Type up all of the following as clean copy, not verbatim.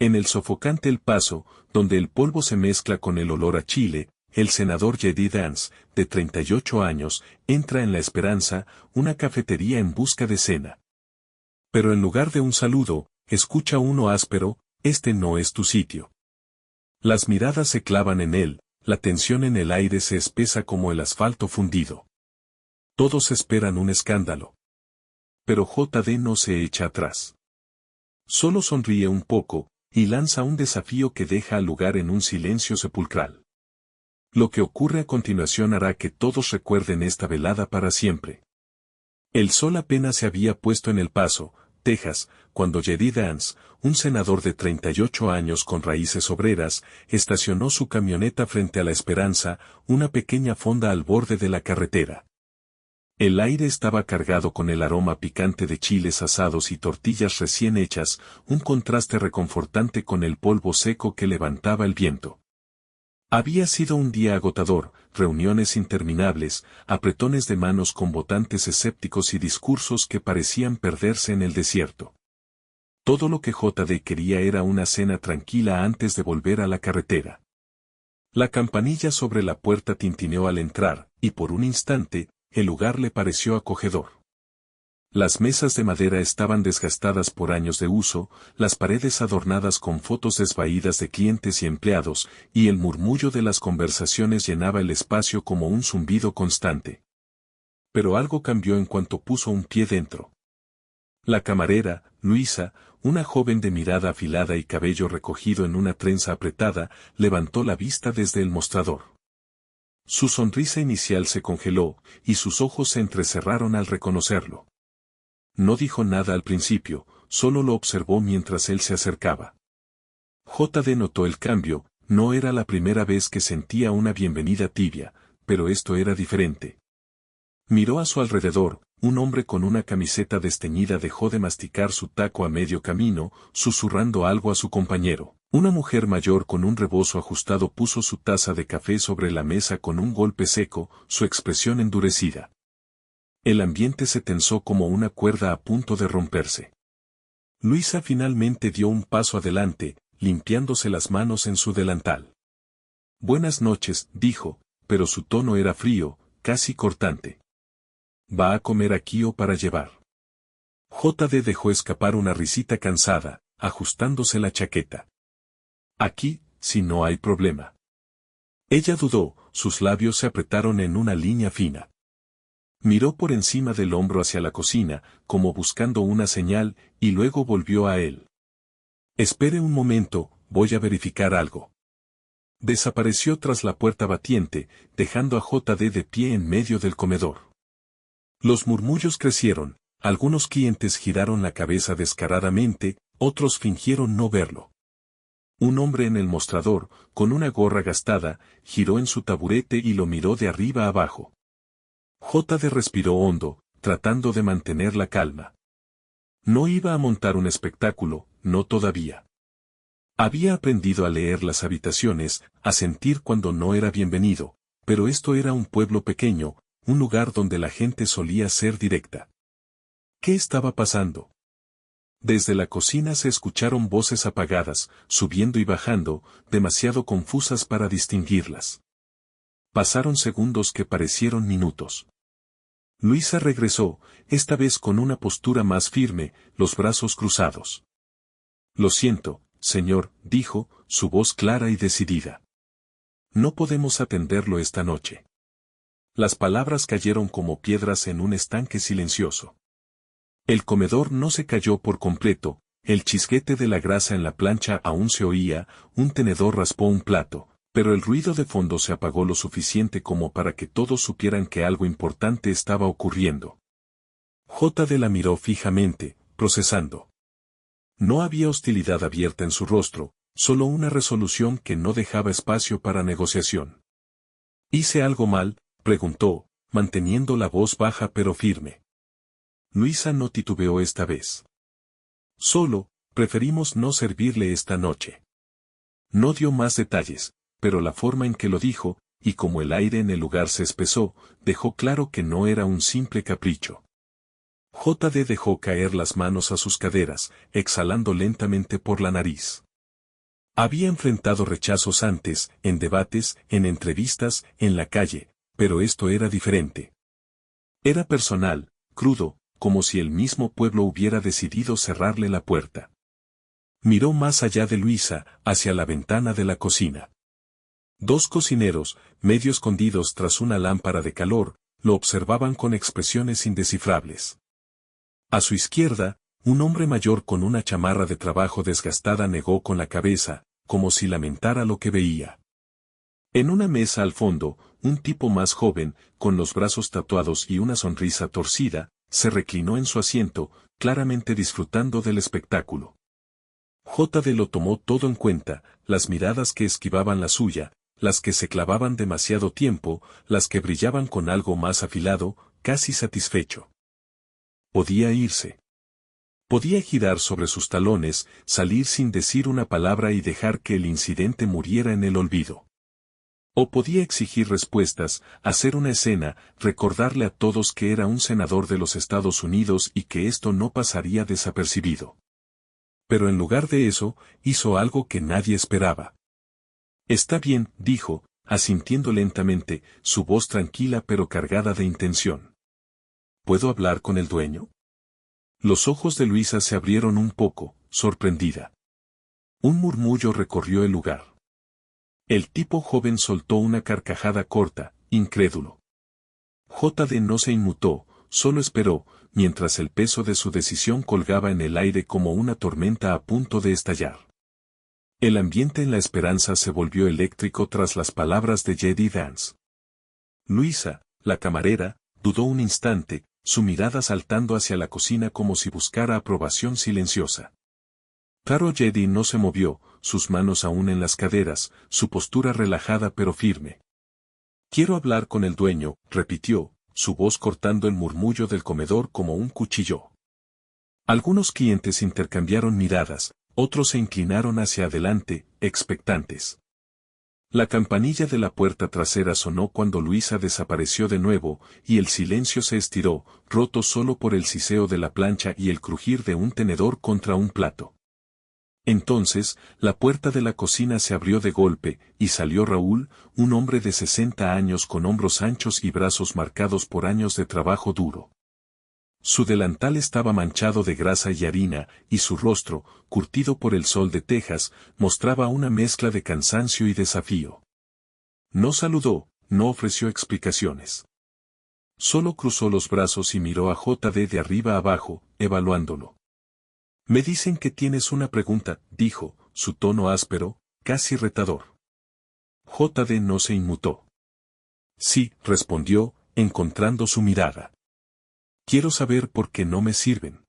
En el sofocante El Paso, donde el polvo se mezcla con el olor a chile, el senador J.D. Vance, de 38 años, entra en La Esperanza, una cafetería en busca de cena. Pero en lugar de un saludo, escucha uno áspero: este no es tu sitio. Las miradas se clavan en él, la tensión en el aire se espesa como el asfalto fundido. Todos esperan un escándalo. Pero J.D. no se echa atrás. Solo sonríe un poco, y lanza un desafío que deja al lugar en un silencio sepulcral. Lo que ocurre a continuación hará que todos recuerden esta velada para siempre. El sol apenas se había puesto en El Paso, Texas, cuando J.D. Vance, un senador de 38 años con raíces obreras, estacionó su camioneta frente a La Esperanza, una pequeña fonda al borde de la carretera. El aire estaba cargado con el aroma picante de chiles asados y tortillas recién hechas, un contraste reconfortante con el polvo seco que levantaba el viento. Había sido un día agotador, reuniones interminables, apretones de manos con votantes escépticos y discursos que parecían perderse en el desierto. Todo lo que J.D. quería era una cena tranquila antes de volver a la carretera. La campanilla sobre la puerta tintineó al entrar, y por un instante, el lugar le pareció acogedor. Las mesas de madera estaban desgastadas por años de uso, las paredes adornadas con fotos desvaídas de clientes y empleados, y el murmullo de las conversaciones llenaba el espacio como un zumbido constante. Pero algo cambió en cuanto puso un pie dentro. La camarera, Luisa, una joven de mirada afilada y cabello recogido en una trenza apretada, levantó la vista desde el mostrador. Su sonrisa inicial se congeló, y sus ojos se entrecerraron al reconocerlo. No dijo nada al principio, solo lo observó mientras él se acercaba. J.D. notó el cambio, no era la primera vez que sentía una bienvenida tibia, pero esto era diferente. Miró a su alrededor, un hombre con una camiseta desteñida dejó de masticar su taco a medio camino, susurrando algo a su compañero. Una mujer mayor con un rebozo ajustado puso su taza de café sobre la mesa con un golpe seco, su expresión endurecida. El ambiente se tensó como una cuerda a punto de romperse. Luisa finalmente dio un paso adelante, limpiándose las manos en su delantal. Buenas noches, dijo, pero su tono era frío, casi cortante. ¿Va a comer aquí o para llevar? J.D. dejó escapar una risita cansada, ajustándose la chaqueta. Aquí, si no hay problema. Ella dudó, sus labios se apretaron en una línea fina. Miró por encima del hombro hacia la cocina, como buscando una señal, y luego volvió a él. Espere un momento, voy a verificar algo. Desapareció tras la puerta batiente, dejando a J.D. de pie en medio del comedor. Los murmullos crecieron, algunos clientes giraron la cabeza descaradamente, otros fingieron no verlo. Un hombre en el mostrador, con una gorra gastada, giró en su taburete y lo miró de arriba abajo. J.D. respiró hondo, tratando de mantener la calma. No iba a montar un espectáculo, no todavía. Había aprendido a leer las habitaciones, a sentir cuando no era bienvenido, pero esto era un pueblo pequeño, un lugar donde la gente solía ser directa. ¿Qué estaba pasando? Desde la cocina se escucharon voces apagadas, subiendo y bajando, demasiado confusas para distinguirlas. Pasaron segundos que parecieron minutos. Luisa regresó, esta vez con una postura más firme, los brazos cruzados. Lo siento, señor, dijo, su voz clara y decidida. No podemos atenderlo esta noche. Las palabras cayeron como piedras en un estanque silencioso. El comedor no se cayó por completo, el chisguete de la grasa en la plancha aún se oía, un tenedor raspó un plato, pero el ruido de fondo se apagó lo suficiente como para que todos supieran que algo importante estaba ocurriendo. J.D. la miró fijamente, procesando. No había hostilidad abierta en su rostro, solo una resolución que no dejaba espacio para negociación. ¿Hice algo mal?, preguntó, manteniendo la voz baja pero firme. Luisa no titubeó esta vez. Solo, preferimos no servirle esta noche. No dio más detalles, pero la forma en que lo dijo, y como el aire en el lugar se espesó, dejó claro que no era un simple capricho. J.D. dejó caer las manos a sus caderas, exhalando lentamente por la nariz. Había enfrentado rechazos antes, en debates, en entrevistas, en la calle, pero esto era diferente. Era personal, crudo, como si el mismo pueblo hubiera decidido cerrarle la puerta. Miró más allá de Luisa, hacia la ventana de la cocina. Dos cocineros, medio escondidos tras una lámpara de calor, lo observaban con expresiones indescifrables. A su izquierda, un hombre mayor con una chamarra de trabajo desgastada negó con la cabeza, como si lamentara lo que veía. En una mesa al fondo, un tipo más joven, con los brazos tatuados y una sonrisa torcida, se reclinó en su asiento, claramente disfrutando del espectáculo. JD lo tomó todo en cuenta, las miradas que esquivaban la suya, las que se clavaban demasiado tiempo, las que brillaban con algo más afilado, casi satisfecho. Podía irse. Podía girar sobre sus talones, salir sin decir una palabra y dejar que el incidente muriera en el olvido. O podía exigir respuestas, hacer una escena, recordarle a todos que era un senador de los Estados Unidos y que esto no pasaría desapercibido. Pero en lugar de eso, hizo algo que nadie esperaba. Está bien, dijo, asintiendo lentamente, su voz tranquila pero cargada de intención. ¿Puedo hablar con el dueño? Los ojos de Luisa se abrieron un poco, sorprendida. Un murmullo recorrió el lugar. El tipo joven soltó una carcajada corta, incrédulo. JD no se inmutó, solo esperó, mientras el peso de su decisión colgaba en el aire como una tormenta a punto de estallar. El ambiente en la esperanza se volvió eléctrico tras las palabras de J.D. Vance. Luisa, la camarera, dudó un instante, su mirada saltando hacia la cocina como si buscara aprobación silenciosa. Caro J.D. no se movió, sus manos aún en las caderas, su postura relajada pero firme. Quiero hablar con el dueño, repitió, su voz cortando el murmullo del comedor como un cuchillo. Algunos clientes intercambiaron miradas, otros se inclinaron hacia adelante, expectantes. La campanilla de la puerta trasera sonó cuando Luisa desapareció de nuevo, y el silencio se estiró, roto solo por el siseo de la plancha y el crujir de un tenedor contra un plato. Entonces, la puerta de la cocina se abrió de golpe, y salió Raúl, un hombre de 60 años con hombros anchos y brazos marcados por años de trabajo duro. Su delantal estaba manchado de grasa y harina, y su rostro, curtido por el sol de Texas, mostraba una mezcla de cansancio y desafío. No saludó, no ofreció explicaciones. Solo cruzó los brazos y miró a JD de arriba abajo, evaluándolo. Me dicen que tienes una pregunta, dijo, su tono áspero, casi retador. JD no se inmutó. Sí, respondió, encontrando su mirada. Quiero saber por qué no me sirven.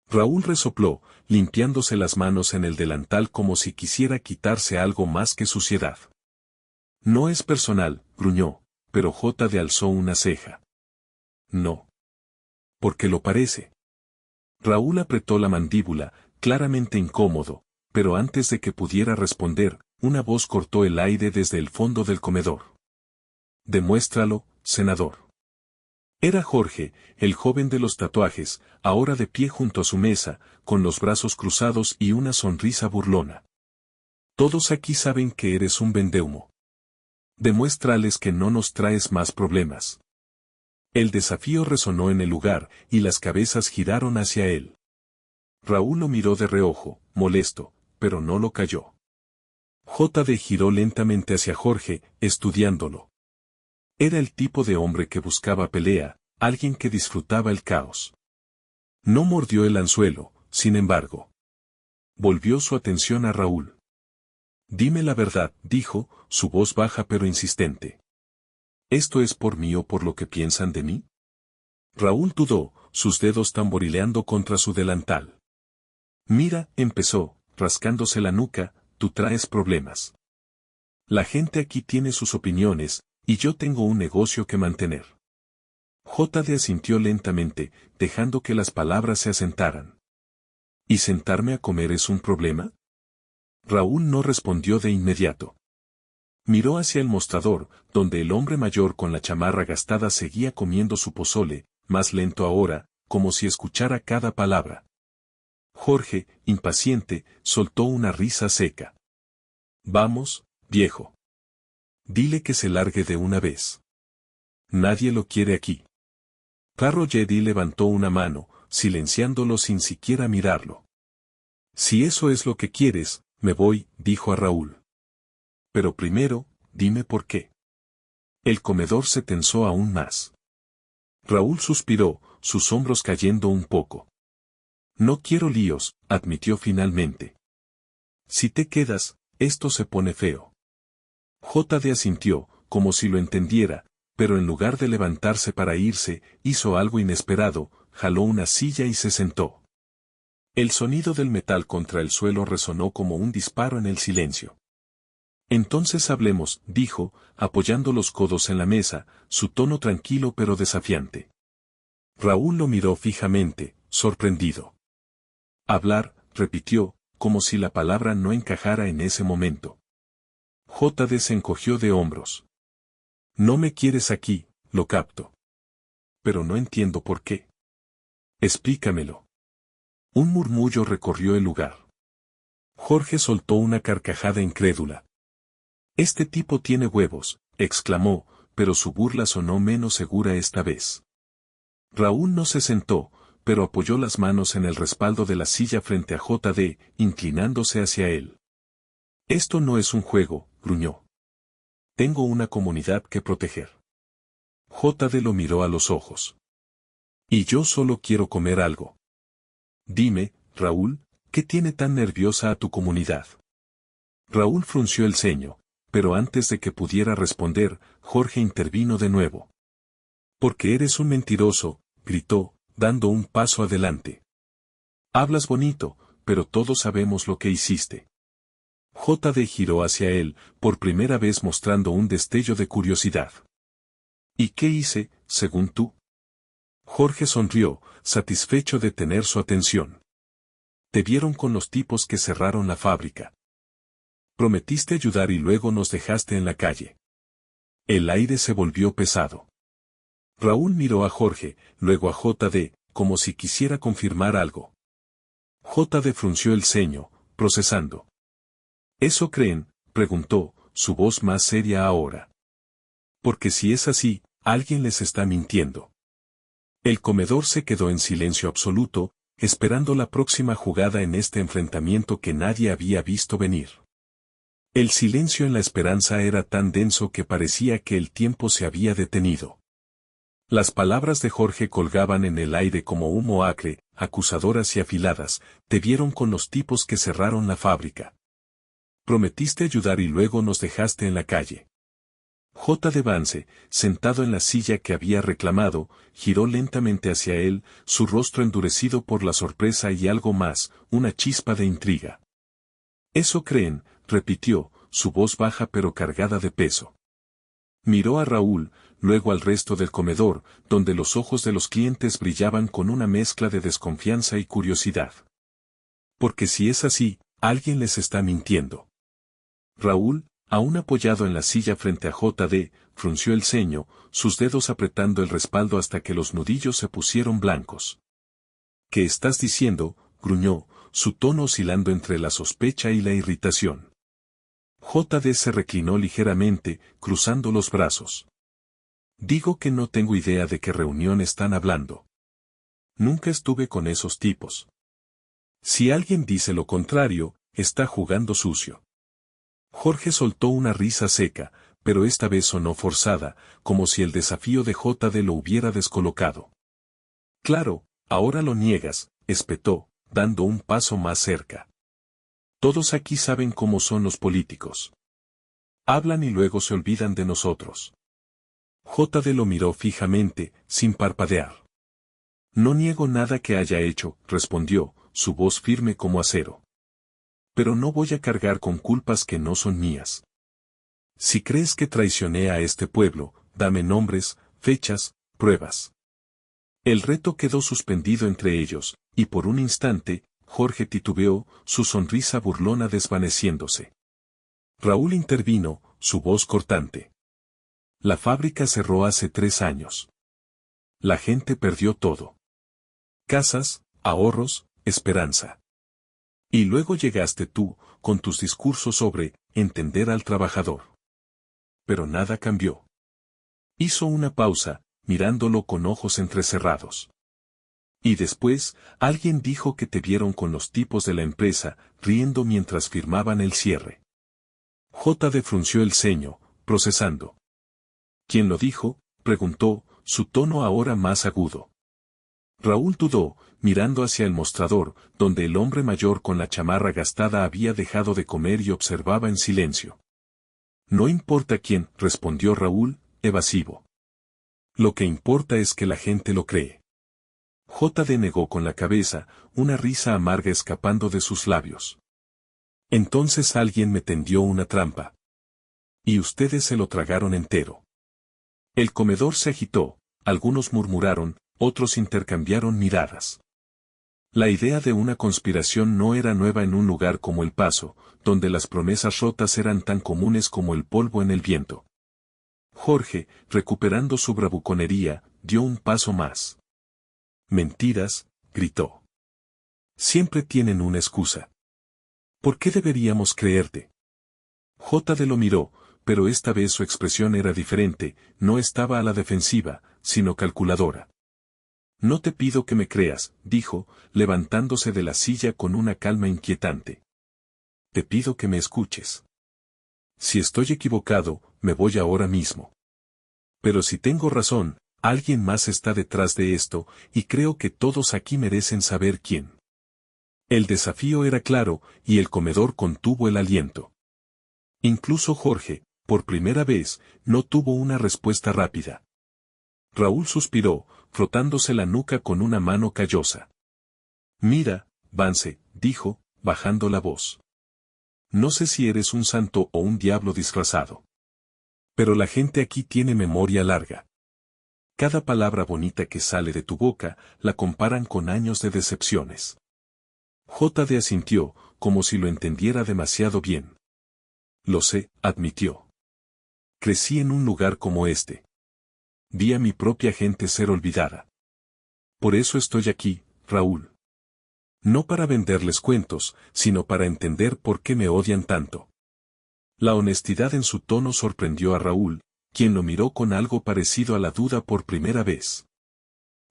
Raúl resopló, limpiándose las manos en el delantal como si quisiera quitarse algo más que suciedad. No es personal, gruñó, pero JD alzó una ceja. No. Porque lo parece. Raúl apretó la mandíbula, claramente incómodo, pero antes de que pudiera responder, una voz cortó el aire desde el fondo del comedor. Demuéstralo, senador. Era Jorge, el joven de los tatuajes, ahora de pie junto a su mesa, con los brazos cruzados y una sonrisa burlona. Todos aquí saben que eres un vendehumo. Demuéstrales que no nos traes más problemas. El desafío resonó en el lugar, y las cabezas giraron hacia él. Raúl lo miró de reojo, molesto, pero no lo calló. JD giró lentamente hacia Jorge, estudiándolo. Era el tipo de hombre que buscaba pelea, alguien que disfrutaba el caos. No mordió el anzuelo, sin embargo. Volvió su atención a Raúl. Dime la verdad, dijo, su voz baja pero insistente. ¿Esto es por mí o por lo que piensan de mí? Raúl dudó, sus dedos tamborileando contra su delantal. Mira, empezó, rascándose la nuca, tú traes problemas. La gente aquí tiene sus opiniones, y yo tengo un negocio que mantener. JD asintió lentamente, dejando que las palabras se asentaran. ¿Y sentarme a comer es un problema? Raúl no respondió de inmediato. Miró hacia el mostrador, donde el hombre mayor con la chamarra gastada seguía comiendo su pozole, más lento ahora, como si escuchara cada palabra. Jorge, impaciente, soltó una risa seca. Vamos, viejo. Dile que se largue de una vez. Nadie lo quiere aquí. Carro Jedi levantó una mano, silenciándolo sin siquiera mirarlo. Si eso es lo que quieres, me voy, dijo a Raúl. Pero primero, dime por qué. El comedor se tensó aún más. Raúl suspiró, sus hombros cayendo un poco. No quiero líos, admitió finalmente. Si te quedas, esto se pone feo. JD asintió, como si lo entendiera, pero en lugar de levantarse para irse, hizo algo inesperado, jaló una silla y se sentó. El sonido del metal contra el suelo resonó como un disparo en el silencio. Entonces hablemos, dijo, apoyando los codos en la mesa, su tono tranquilo pero desafiante. Raúl lo miró fijamente, sorprendido. Hablar, repitió, como si la palabra no encajara en ese momento. JD se encogió de hombros. No me quieres aquí, lo capto. Pero no entiendo por qué. Explícamelo. Un murmullo recorrió el lugar. Jorge soltó una carcajada incrédula. Este tipo tiene huevos, exclamó, pero su burla sonó menos segura esta vez. Raúl no se sentó, pero apoyó las manos en el respaldo de la silla frente a JD, inclinándose hacia él. Esto no es un juego, gruñó. Tengo una comunidad que proteger. JD lo miró a los ojos. Y yo solo quiero comer algo. Dime, Raúl, ¿qué tiene tan nerviosa a tu comunidad? Raúl frunció el ceño, pero antes de que pudiera responder, Jorge intervino de nuevo. Porque eres un mentiroso, gritó, dando un paso adelante. Hablas bonito, pero todos sabemos lo que hiciste. JD giró hacia él, por primera vez mostrando un destello de curiosidad. ¿Y qué hice, según tú? Jorge sonrió, satisfecho de tener su atención. Te vieron con los tipos que cerraron la fábrica. Prometiste ayudar y luego nos dejaste en la calle. El aire se volvió pesado. Raúl miró a Jorge, luego a JD, como si quisiera confirmar algo. JD frunció el ceño, procesando. ¿Eso creen?, preguntó, su voz más seria ahora. Porque si es así, alguien les está mintiendo. El comedor se quedó en silencio absoluto, esperando la próxima jugada en este enfrentamiento que nadie había visto venir. El silencio en la esperanza era tan denso que parecía que el tiempo se había detenido. Las palabras de Jorge colgaban en el aire como humo acre, acusadoras y afiladas. Te vieron con los tipos que cerraron la fábrica. Prometiste ayudar y luego nos dejaste en la calle. JD Vance, sentado en la silla que había reclamado, giró lentamente hacia él, su rostro endurecido por la sorpresa y algo más, una chispa de intriga. Eso creen, repitió, su voz baja pero cargada de peso. Miró a Raúl, luego al resto del comedor, donde los ojos de los clientes brillaban con una mezcla de desconfianza y curiosidad. Porque si es así, alguien les está mintiendo. Raúl, aún apoyado en la silla frente a JD, frunció el ceño, sus dedos apretando el respaldo hasta que los nudillos se pusieron blancos. ¿Qué estás diciendo?, gruñó, su tono oscilando entre la sospecha y la irritación. JD se reclinó ligeramente, cruzando los brazos. Digo que no tengo idea de qué reunión están hablando. Nunca estuve con esos tipos. Si alguien dice lo contrario, está jugando sucio. Jorge soltó una risa seca, pero esta vez sonó forzada, como si el desafío de JD lo hubiera descolocado. Claro, ahora lo niegas, espetó, dando un paso más cerca. Todos aquí saben cómo son los políticos. Hablan y luego se olvidan de nosotros. JD lo miró fijamente, sin parpadear. No niego nada que haya hecho, respondió, su voz firme como acero. Pero no voy a cargar con culpas que no son mías. Si crees que traicioné a este pueblo, dame nombres, fechas, pruebas. El reto quedó suspendido entre ellos, y por un instante, Jorge titubeó, su sonrisa burlona desvaneciéndose. Raúl intervino, su voz cortante. La fábrica cerró hace 3 años. La gente perdió todo. Casas, ahorros, esperanza. Y luego llegaste tú, con tus discursos sobre entender al trabajador. Pero nada cambió. Hizo una pausa, mirándolo con ojos entrecerrados. Y después, alguien dijo que te vieron con los tipos de la empresa, riendo mientras firmaban el cierre. J.D. frunció el ceño, procesando. ¿Quién lo dijo?, preguntó, su tono ahora más agudo. Raúl dudó, mirando hacia el mostrador, donde el hombre mayor con la chamarra gastada había dejado de comer y observaba en silencio. No importa quién, respondió Raúl, evasivo. Lo que importa es que la gente lo cree. J.D. negó con la cabeza, una risa amarga escapando de sus labios. Entonces alguien me tendió una trampa. Y ustedes se lo tragaron entero. El comedor se agitó, algunos murmuraron, otros intercambiaron miradas. La idea de una conspiración no era nueva en un lugar como El Paso, donde las promesas rotas eran tan comunes como el polvo en el viento. Jorge, recuperando su bravuconería, dio un paso más. Mentiras, gritó. Siempre tienen una excusa. ¿Por qué deberíamos creerte? J.D. lo miró, pero esta vez su expresión era diferente, no estaba a la defensiva, sino calculadora. No te pido que me creas, dijo, levantándose de la silla con una calma inquietante. Te pido que me escuches. Si estoy equivocado, me voy ahora mismo. Pero si tengo razón, alguien más está detrás de esto, y creo que todos aquí merecen saber quién. El desafío era claro, y el comedor contuvo el aliento. Incluso Jorge, por primera vez, no tuvo una respuesta rápida. Raúl suspiró, frotándose la nuca con una mano callosa. Mira, Vance, dijo, bajando la voz. No sé si eres un santo o un diablo disfrazado. Pero la gente aquí tiene memoria larga. Cada palabra bonita que sale de tu boca, la comparan con años de decepciones. J.D. asintió, como si lo entendiera demasiado bien. Lo sé, admitió. Crecí en un lugar como este. Vi a mi propia gente ser olvidada. Por eso estoy aquí, Raúl. No para venderles cuentos, sino para entender por qué me odian tanto. La honestidad en su tono sorprendió a Raúl, quien lo miró con algo parecido a la duda por primera vez.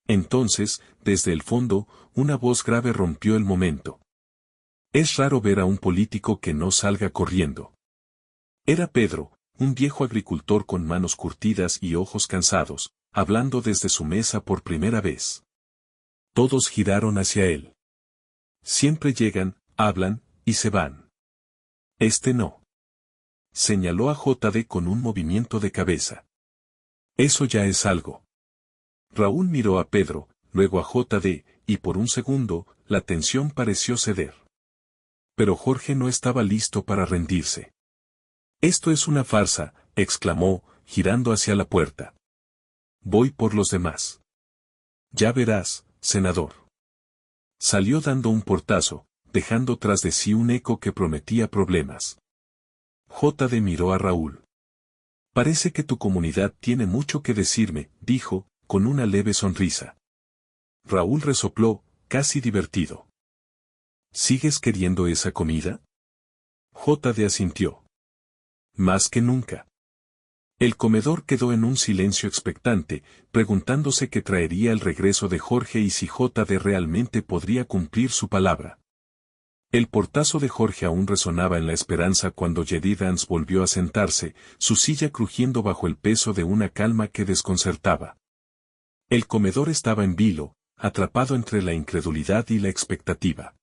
Entonces, desde el fondo, una voz grave rompió el momento. Es raro ver a un político que no salga corriendo. Era Pedro, un viejo agricultor con manos curtidas y ojos cansados, hablando desde su mesa por primera vez. Todos giraron hacia él. Siempre llegan, hablan, y se van. Este no. Señaló a J.D. con un movimiento de cabeza. Eso ya es algo. Raúl miró a Pedro, luego a J.D., y por un segundo, la tensión pareció ceder. Pero Jorge no estaba listo para rendirse. Esto es una farsa, exclamó, girando hacia la puerta. Voy por los demás. Ya verás, senador. Salió dando un portazo, dejando tras de sí un eco que prometía problemas. J.D. miró a Raúl. Parece que tu comunidad tiene mucho que decirme, dijo, con una leve sonrisa. Raúl resopló, casi divertido. ¿Sigues queriendo esa comida? J.D. asintió. Más que nunca. El comedor quedó en un silencio expectante, preguntándose qué traería el regreso de Jorge y si J.D. realmente podría cumplir su palabra. El portazo de Jorge aún resonaba en la esperanza cuando Jedi Vance volvió a sentarse, su silla crujiendo bajo el peso de una calma que desconcertaba. El comedor estaba en vilo, atrapado entre la incredulidad y la expectativa.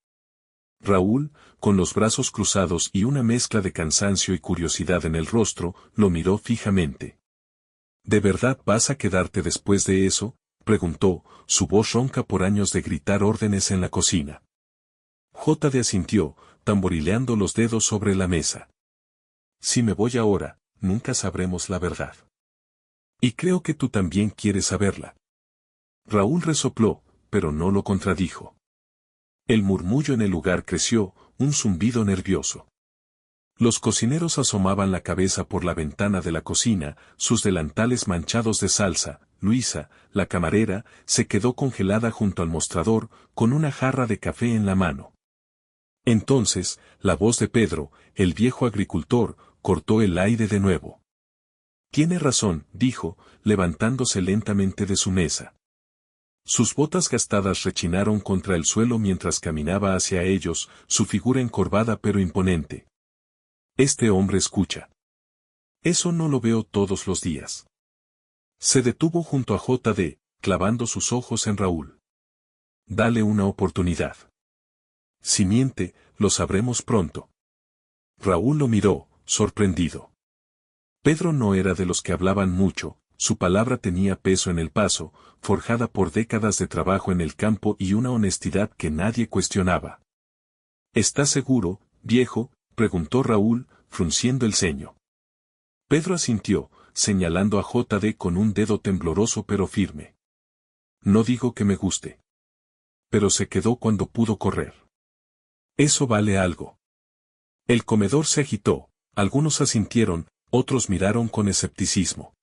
Raúl, con los brazos cruzados y una mezcla de cansancio y curiosidad en el rostro, lo miró fijamente. ¿De verdad vas a quedarte después de eso?, preguntó, su voz ronca por años de gritar órdenes en la cocina. J.D. asintió, tamborileando los dedos sobre la mesa. Si me voy ahora, nunca sabremos la verdad. Y creo que tú también quieres saberla. Raúl resopló, pero no lo contradijo. El murmullo en el lugar creció, un zumbido nervioso. Los cocineros asomaban la cabeza por la ventana de la cocina, sus delantales manchados de salsa. Luisa, la camarera, se quedó congelada junto al mostrador, con una jarra de café en la mano. Entonces, la voz de Pedro, el viejo agricultor, cortó el aire de nuevo. Tiene razón, dijo, levantándose lentamente de su mesa. Sus botas gastadas rechinaron contra el suelo mientras caminaba hacia ellos, su figura encorvada pero imponente. Este hombre escucha. Eso no lo veo todos los días. Se detuvo junto a J.D., clavando sus ojos en Raúl. Dale una oportunidad. Si miente, lo sabremos pronto. Raúl lo miró, sorprendido. Pedro no era de los que hablaban mucho, su palabra tenía peso en el Paso, forjada por décadas de trabajo en el campo y una honestidad que nadie cuestionaba. ¿Estás seguro, viejo?, preguntó Raúl, frunciendo el ceño. Pedro asintió, señalando a J.D. con un dedo tembloroso pero firme. No digo que me guste. Pero se quedó cuando pudo correr. Eso vale algo. El comedor se agitó, algunos asintieron, otros miraron con escepticismo.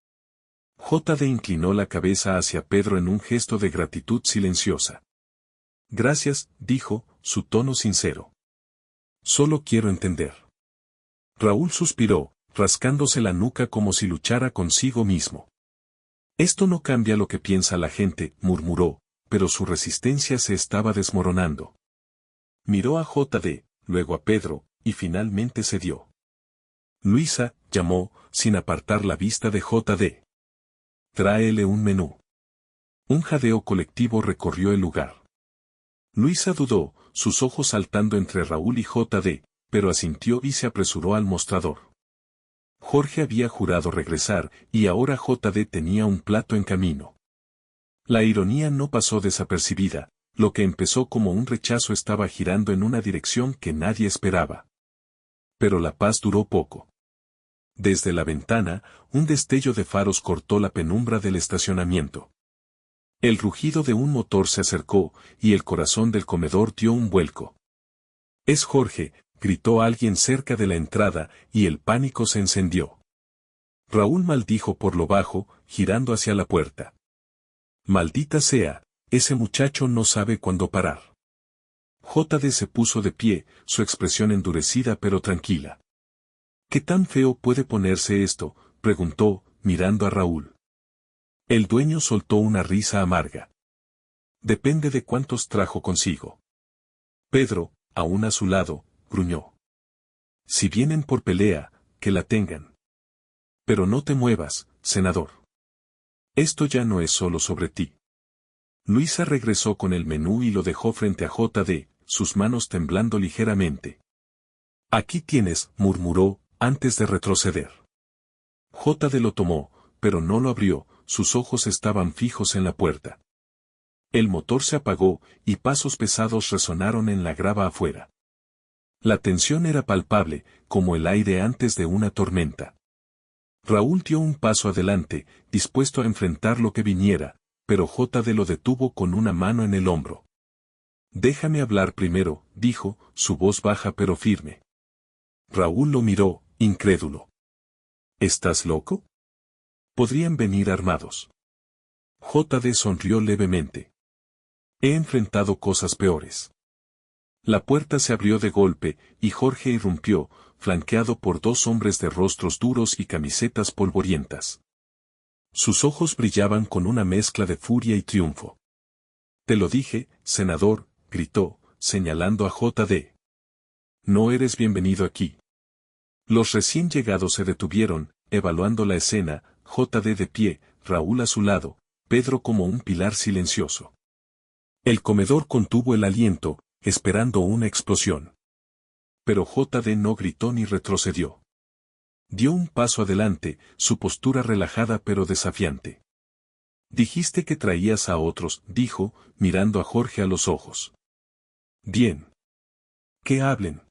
J.D. inclinó la cabeza hacia Pedro en un gesto de gratitud silenciosa. Gracias, dijo, su tono sincero. Solo quiero entender. Raúl suspiró, rascándose la nuca como si luchara consigo mismo. Esto no cambia lo que piensa la gente, murmuró, pero su resistencia se estaba desmoronando. Miró a J.D., luego a Pedro, y finalmente cedió. Luisa, llamó, sin apartar la vista de J.D. Tráele un menú. Un jadeo colectivo recorrió el lugar. Luisa dudó, sus ojos saltando entre Raúl y J.D., pero asintió y se apresuró al mostrador. Jorge había jurado regresar, y ahora J.D. tenía un plato en camino. La ironía no pasó desapercibida, lo que empezó como un rechazo estaba girando en una dirección que nadie esperaba. Pero la paz duró poco. Desde la ventana, un destello de faros cortó la penumbra del estacionamiento. El rugido de un motor se acercó, y el corazón del comedor dio un vuelco. «Es Jorge», gritó alguien cerca de la entrada, y el pánico se encendió. Raúl maldijo por lo bajo, girando hacia la puerta. «Maldita sea, ese muchacho no sabe cuándo parar». J.D. se puso de pie, su expresión endurecida pero tranquila. «¿Qué tan feo puede ponerse esto?», preguntó, mirando a Raúl. El dueño soltó una risa amarga. «Depende de cuántos trajo consigo». Pedro, aún a su lado, gruñó. «Si vienen por pelea, que la tengan. Pero no te muevas, senador. Esto ya no es solo sobre ti». Luisa regresó con el menú y lo dejó frente a J.D., sus manos temblando ligeramente. «Aquí tienes», murmuró, antes de retroceder. J.D. lo tomó, pero no lo abrió, sus ojos estaban fijos en la puerta. El motor se apagó, y pasos pesados resonaron en la grava afuera. La tensión era palpable, como el aire antes de una tormenta. Raúl dio un paso adelante, dispuesto a enfrentar lo que viniera, pero J.D. lo detuvo con una mano en el hombro. «Déjame hablar primero», dijo, su voz baja pero firme. Raúl lo miró, incrédulo. «¿Estás loco? Podrían venir armados». J.D. sonrió levemente. «He enfrentado cosas peores». La puerta se abrió de golpe, y Jorge irrumpió, flanqueado por dos hombres de rostros duros y camisetas polvorientas. Sus ojos brillaban con una mezcla de furia y triunfo. «Te lo dije, senador», gritó, señalando a J.D. «No eres bienvenido aquí». Los recién llegados se detuvieron, evaluando la escena, J.D. de pie, Raúl a su lado, Pedro como un pilar silencioso. El comedor contuvo el aliento, esperando una explosión. Pero J.D. no gritó ni retrocedió. Dio un paso adelante, su postura relajada pero desafiante. «Dijiste que traías a otros», dijo, mirando a Jorge a los ojos. «Bien. Que hablen.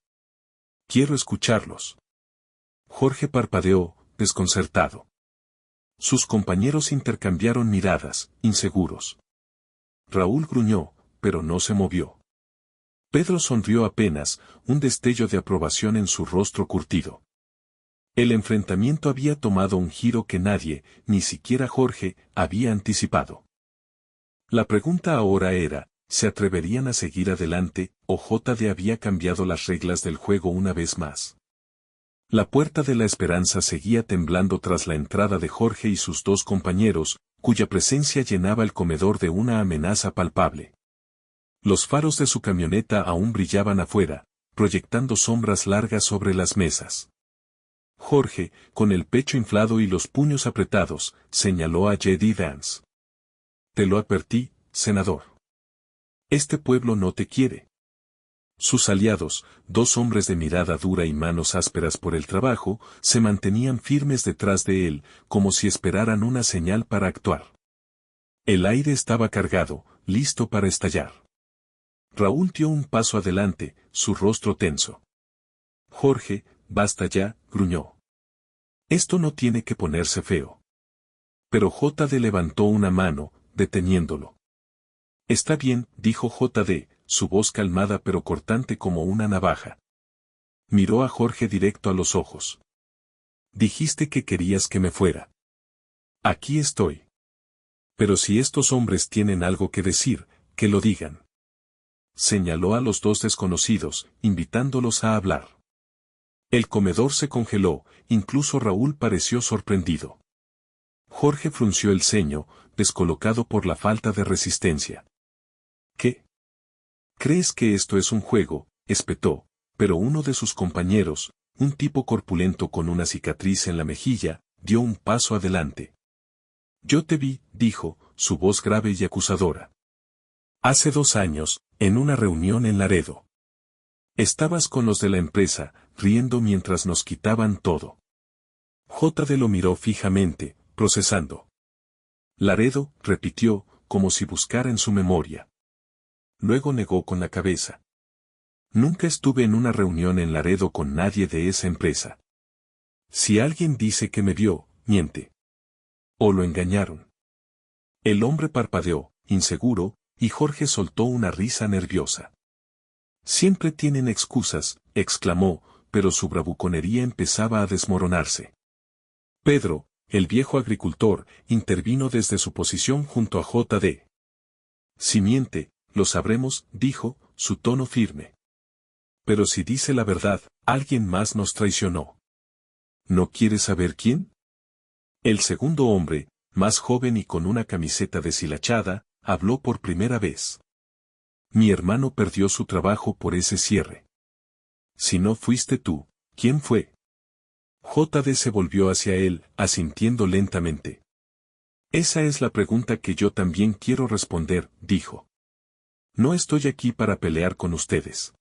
Quiero escucharlos». Jorge parpadeó, desconcertado. Sus compañeros intercambiaron miradas, inseguros. Raúl gruñó, pero no se movió. Pedro sonrió apenas, un destello de aprobación en su rostro curtido. El enfrentamiento había tomado un giro que nadie, ni siquiera Jorge, había anticipado. La pregunta ahora era, ¿Se atreverían a seguir adelante, o JD había cambiado las reglas del juego una vez más? La puerta de la esperanza seguía temblando tras la entrada de Jorge y sus dos compañeros, cuya presencia llenaba el comedor de una amenaza palpable. Los faros de su camioneta aún brillaban afuera, proyectando sombras largas sobre las mesas. Jorge, con el pecho inflado y los puños apretados, señaló a J.D. Vance. Te lo advertí, senador. Este pueblo no te quiere. Sus aliados, dos hombres de mirada dura y manos ásperas por el trabajo, se mantenían firmes detrás de él, como si esperaran una señal para actuar. El aire estaba cargado, listo para estallar. Raúl dio un paso adelante, su rostro tenso. Jorge, basta ya, gruñó. Esto no tiene que ponerse feo. Pero JD levantó una mano, deteniéndolo. Está bien, dijo JD, su voz calmada pero cortante como una navaja. Miró a Jorge directo a los ojos. Dijiste que querías que me fuera. Aquí estoy. Pero si estos hombres tienen algo que decir, que lo digan. Señaló a los dos desconocidos, invitándolos a hablar. El comedor se congeló, incluso Raúl pareció sorprendido. Jorge frunció el ceño, descolocado por la falta de resistencia. ¿Qué? ¿Crees que esto es un juego?, espetó, pero uno de sus compañeros, un tipo corpulento con una cicatriz en la mejilla, dio un paso adelante. Yo te vi, dijo, su voz grave y acusadora. Hace 2 años, en una reunión en Laredo. Estabas con los de la empresa, riendo mientras nos quitaban todo. JD lo miró fijamente, procesando. Laredo, repitió, como si buscara en su memoria. Luego negó con la cabeza. Nunca estuve en una reunión en Laredo con nadie de esa empresa. Si alguien dice que me vio, miente. O lo engañaron. El hombre parpadeó, inseguro, y Jorge soltó una risa nerviosa. Siempre tienen excusas, exclamó, pero su bravuconería empezaba a desmoronarse. Pedro, el viejo agricultor, intervino desde su posición junto a JD. Si miente, lo sabremos, dijo, su tono firme. Pero si dice la verdad, alguien más nos traicionó. ¿No quieres saber quién? El segundo hombre, más joven y con una camiseta deshilachada, habló por primera vez. Mi hermano perdió su trabajo por ese cierre. Si no fuiste tú, ¿quién fue? JD se volvió hacia él, asintiendo lentamente. Esa es la pregunta que yo también quiero responder, dijo. No estoy aquí para pelear con ustedes.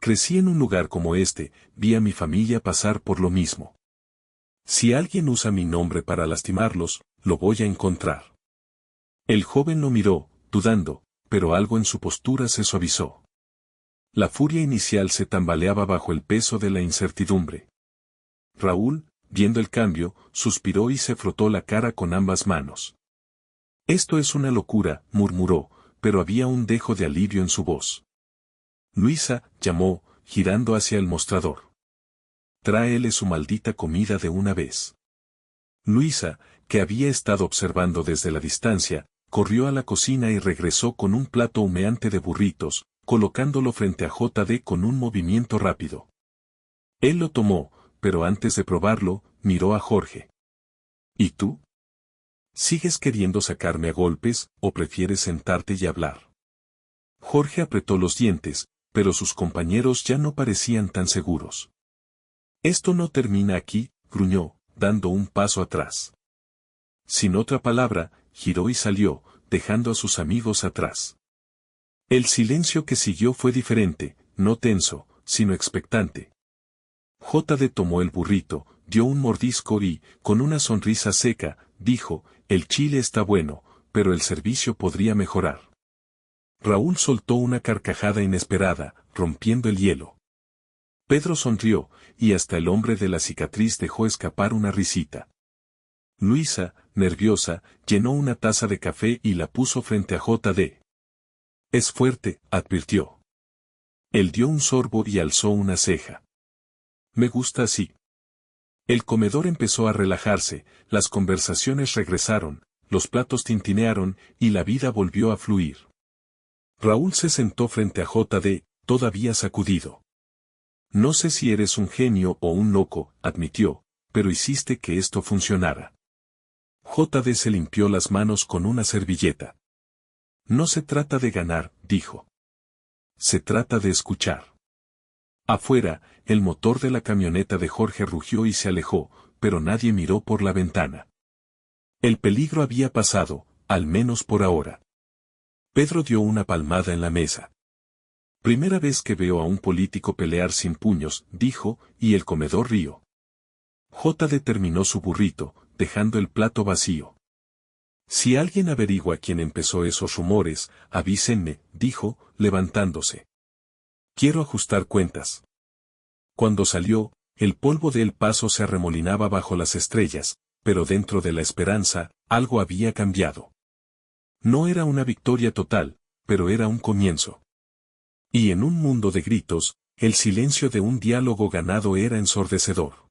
Crecí en un lugar como este, vi a mi familia pasar por lo mismo. Si alguien usa mi nombre para lastimarlos, lo voy a encontrar. El joven lo miró, dudando, pero algo en su postura se suavizó. La furia inicial se tambaleaba bajo el peso de la incertidumbre. Raúl, viendo el cambio, suspiró y se frotó la cara con ambas manos. Esto es una locura, murmuró, pero había un dejo de alivio en su voz. Luisa, llamó, girando hacia el mostrador. Tráele su maldita comida de una vez. Luisa, que había estado observando desde la distancia, corrió a la cocina y regresó con un plato humeante de burritos, colocándolo frente a JD con un movimiento rápido. Él lo tomó, pero antes de probarlo, miró a Jorge. ¿Y tú? ¿Sigues queriendo sacarme a golpes, o prefieres sentarte y hablar? Jorge apretó los dientes, pero sus compañeros ya no parecían tan seguros. Esto no termina aquí, gruñó, dando un paso atrás. Sin otra palabra, giró y salió, dejando a sus amigos atrás. El silencio que siguió fue diferente, no tenso, sino expectante. JD tomó el burrito, dio un mordisco y, con una sonrisa seca, dijo, el chile está bueno, pero el servicio podría mejorar. Raúl soltó una carcajada inesperada, rompiendo el hielo. Pedro sonrió, y hasta el hombre de la cicatriz dejó escapar una risita. Luisa, nerviosa, llenó una taza de café y la puso frente a JD. Es fuerte, advirtió. Él dio un sorbo y alzó una ceja. Me gusta así. El comedor empezó a relajarse, las conversaciones regresaron, los platos tintinearon, y la vida volvió a fluir. Raúl se sentó frente a JD, todavía sacudido. No sé si eres un genio o un loco, admitió, pero hiciste que esto funcionara. JD se limpió las manos con una servilleta. No se trata de ganar, dijo. Se trata de escuchar. Afuera, el motor de la camioneta de Jorge rugió y se alejó, pero nadie miró por la ventana. El peligro había pasado, al menos por ahora. Pedro dio una palmada en la mesa. Primera vez que veo a un político pelear sin puños, dijo, y el comedor rió. JD terminó su burrito, dejando el plato vacío. Si alguien averigua quién empezó esos rumores, avísenme, dijo, levantándose. Quiero ajustar cuentas. Cuando salió, el polvo de El Paso se arremolinaba bajo las estrellas, pero dentro de la esperanza, algo había cambiado. No era una victoria total, pero era un comienzo. Y en un mundo de gritos, el silencio de un diálogo ganado era ensordecedor.